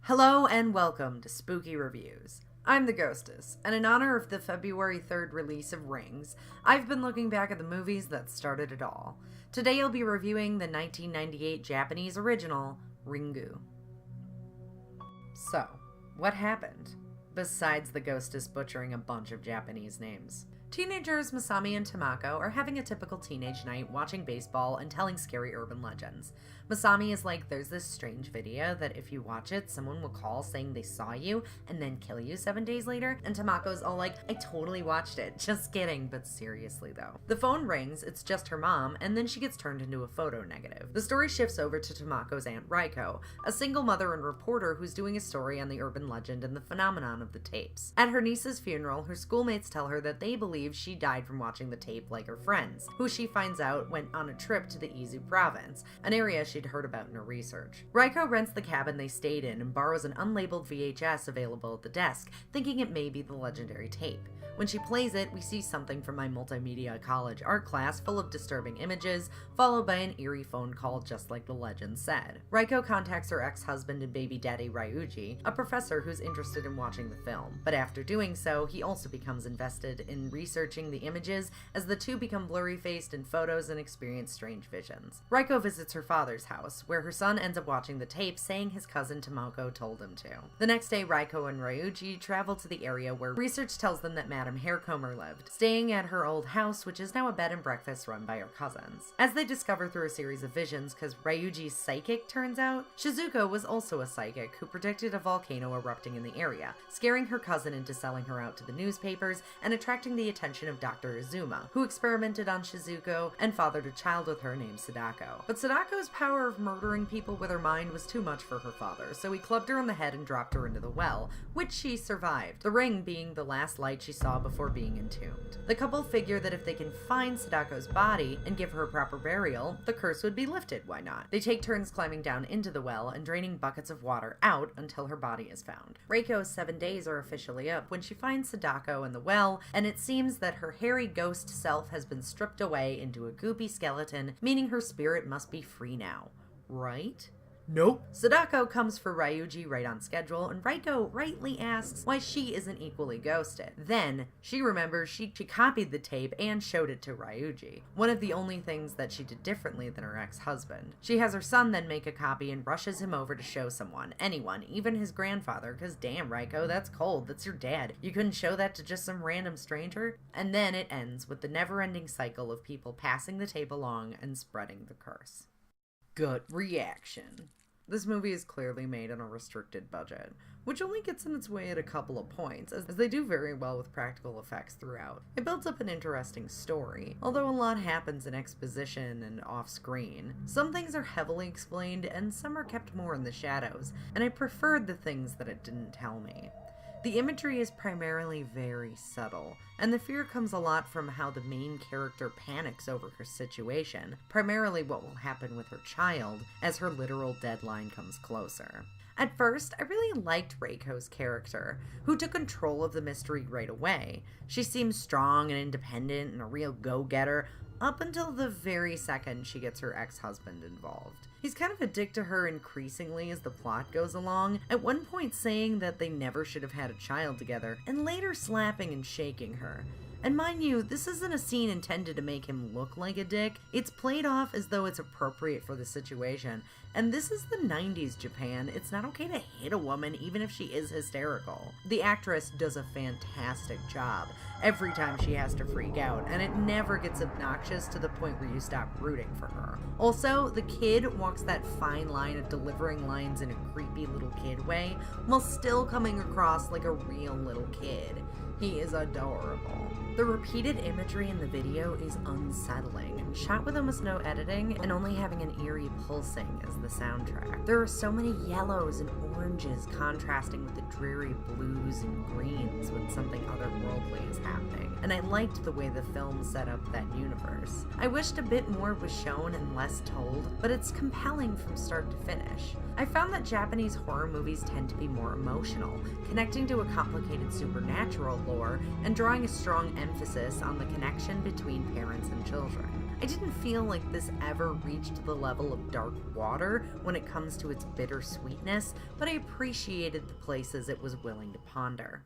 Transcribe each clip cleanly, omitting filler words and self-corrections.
Hello and welcome to Spooky Reviews. I'm the Ghostess, and in honor of the February 3rd release of Rings, I've been looking back at the movies that started it all. Today I'll be reviewing the 1998 Japanese original, Ringu. So, what happened? Besides the Ghostess butchering a bunch of Japanese names. Teenagers Masami and Tamako are having a typical teenage night watching baseball and telling scary urban legends. Masami is like, there's this strange video that if you watch it, someone will call saying they saw you and then kill you 7 days later. And Tamako's all like, I totally watched it. Just kidding, but seriously though. The phone rings, it's just her mom, and then she gets turned into a photo negative. The story shifts over to Tamako's aunt Raiko, a single mother and reporter who's doing a story on the urban legend and the phenomenon of the tapes. At her niece's funeral, her schoolmates tell her that they believe she died from watching the tape like her friends, who she finds out went on a trip to the Izu province, an area she'd heard about in her research. Raiko rents the cabin they stayed in and borrows an unlabeled VHS available at the desk, thinking it may be the legendary tape. When she plays it, we see something from my multimedia college art class full of disturbing images, followed by an eerie phone call just like the legend said. Raiko contacts her ex-husband and baby daddy Ryuji, a professor who's interested in watching the film, but after doing so, he also becomes invested in researching the images as the two become blurry-faced in photos and experience strange visions. Raiko visits her father's house, where her son ends up watching the tape saying his cousin Tomoko told him to. The next day, Raiko and Ryuji travel to the area where research tells them that Madame Haircomber lived, staying at her old house, which is now a bed and breakfast run by her cousins. As they discover through a series of visions, because Ryuji's psychic turns out, Shizuko was also a psychic who predicted a volcano erupting in the area, scaring her cousin into selling her out to the newspapers and attracting the attention of Dr. Izuma, who experimented on Shizuko and fathered a child with her named Sadako. But Sadako's power of murdering people with her mind was too much for her father, so he clubbed her in the head and dropped her into the well, which she survived, the ring being the last light she saw before being entombed. The couple figure that if they can find Sadako's body and give her a proper burial, the curse would be lifted, why not? They take turns climbing down into the well and draining buckets of water out until her body is found. Reiko's 7 days are officially up when she finds Sadako in the well, and it seems that her hairy ghost self has been stripped away into a goopy skeleton, meaning her spirit must be free now. Right? Nope. Sadako comes for Ryuji right on schedule, and Raiko rightly asks why she isn't equally ghosted. Then, she remembers she copied the tape and showed it to Ryuji, one of the only things that she did differently than her ex-husband. She has her son then make a copy and rushes him over to show someone, anyone, even his grandfather, cause damn Raiko, that's cold, that's your dad. You couldn't show that to just some random stranger? And then it ends with the never-ending cycle of people passing the tape along and spreading the curse. Gut reaction. This movie is clearly made on a restricted budget, which only gets in its way at a couple of points, as they do very well with practical effects throughout. It builds up an interesting story, although a lot happens in exposition and off-screen. Some things are heavily explained, and some are kept more in the shadows, and I preferred the things that it didn't tell me. The imagery is primarily very subtle, and the fear comes a lot from how the main character panics over her situation, primarily what will happen with her child as her literal deadline comes closer. At first, I really liked Reiko's character, who took control of the mystery right away. She seems strong and independent and a real go-getter, up until the very second she gets her ex-husband involved. He's kind of a dick to her increasingly as the plot goes along, at one point saying that they never should have had a child together, and later slapping and shaking her. And mind you, this isn't a scene intended to make him look like a dick. It's played off as though it's appropriate for the situation. And this is the 90s Japan. It's not okay to hit a woman even if she is hysterical. The actress does a fantastic job every time she has to freak out, and it never gets obnoxious to the point where you stop rooting for her. Also, the kid walks that fine line of delivering lines in a creepy little kid way while still coming across like a real little kid. He is adorable. The repeated imagery in the video is unsettling, shot with almost no editing and only having an eerie pulsing as the soundtrack. There are so many yellows and oranges contrasting with the dreary blues and greens when something otherworldly is happening, and I liked the way the film set up that universe. I wished a bit more was shown and less told, but it's compelling from start to finish. I found that Japanese horror movies tend to be more emotional, connecting to a complicated supernatural lore and drawing a strong emphasis on the connection between parents and children. I didn't feel like this ever reached the level of dark water when it comes to its bittersweetness, but I appreciated the places it was willing to ponder.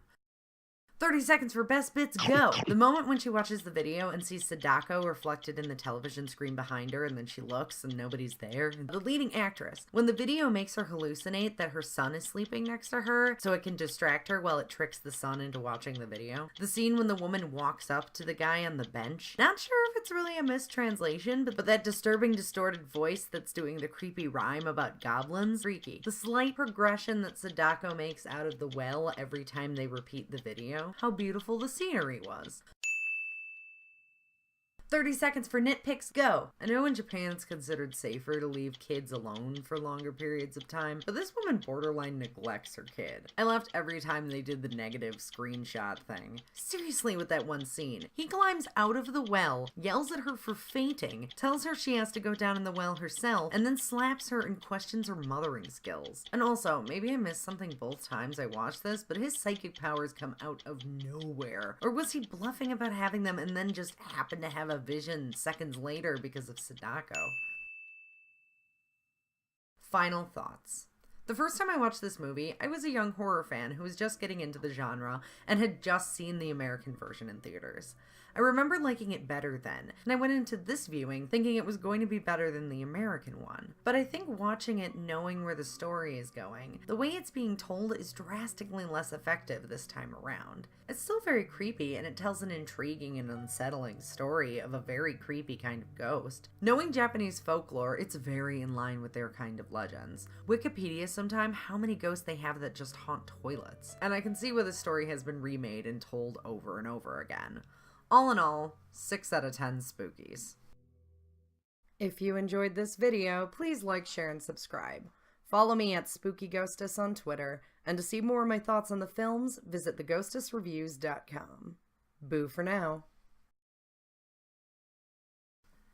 30 seconds for best bits, go! The moment when she watches the video and sees Sadako reflected in the television screen behind her and then she looks and nobody's there. The leading actress. When the video makes her hallucinate that her son is sleeping next to her so it can distract her while it tricks the son into watching the video. The scene when the woman walks up to the guy on the bench. Not sure if it's really a mistranslation, but that disturbing distorted voice that's doing the creepy rhyme about goblins. Freaky. The slight progression that Sadako makes out of the well every time they repeat the video. How beautiful the scenery was. 30 seconds for nitpicks, go! I know in Japan it's considered safer to leave kids alone for longer periods of time, but this woman borderline neglects her kid. I laughed every time they did the negative screenshot thing. Seriously with that one scene. He climbs out of the well, yells at her for fainting, tells her she has to go down in the well herself, and then slaps her and questions her mothering skills. And also, maybe I missed something both times I watched this, but his psychic powers come out of nowhere. Or was he bluffing about having them and then just happened to have a vision seconds later because of Sadako? Final thoughts. The first time I watched this movie, I was a young horror fan who was just getting into the genre and had just seen the American version in theaters. I remember liking it better then, and I went into this viewing thinking it was going to be better than the American one. But I think watching it knowing where the story is going, the way it's being told is drastically less effective this time around. It's still very creepy, and it tells an intriguing and unsettling story of a very creepy kind of ghost. Knowing Japanese folklore, it's very in line with their kind of legends. Wikipedia sometime how many ghosts they have that just haunt toilets, and I can see where the story has been remade and told over and over again. All in all, 6 out of 10 spookies. If you enjoyed this video, please like, share, and subscribe. Follow me at Spooky Ghostess on Twitter, and to see more of my thoughts on the films, visit theghostessreviews.com. Boo for now.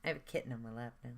I have a kitten on my lap now.